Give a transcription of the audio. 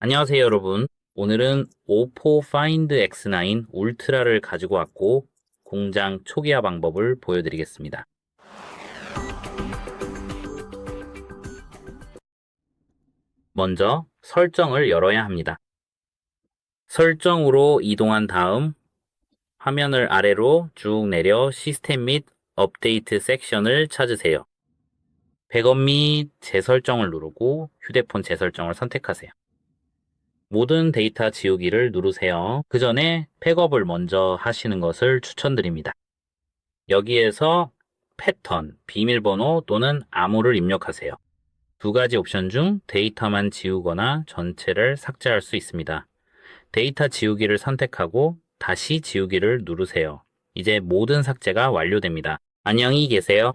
안녕하세요 여러분. 오늘은 OPPO Find X9 Ultra를 가지고 왔고 공장 초기화 방법을 보여드리겠습니다. 먼저 설정을 열어야 합니다. 설정으로 이동한 다음 화면을 아래로 쭉 내려 시스템 및 업데이트 섹션을 찾으세요. 백업 및 재설정을 누르고 휴대폰 재설정을 선택하세요. 모든 데이터 지우기를 누르세요. 그 전에 백업을 먼저 하시는 것을 추천드립니다. 여기에서 패턴, 비밀번호 또는 암호를 입력하세요. 두 가지 옵션 중 데이터만 지우거나 전체를 삭제할 수 있습니다. 데이터 지우기를 선택하고 다시 지우기를 누르세요. 이제 모든 삭제가 완료됩니다. 안녕히 계세요.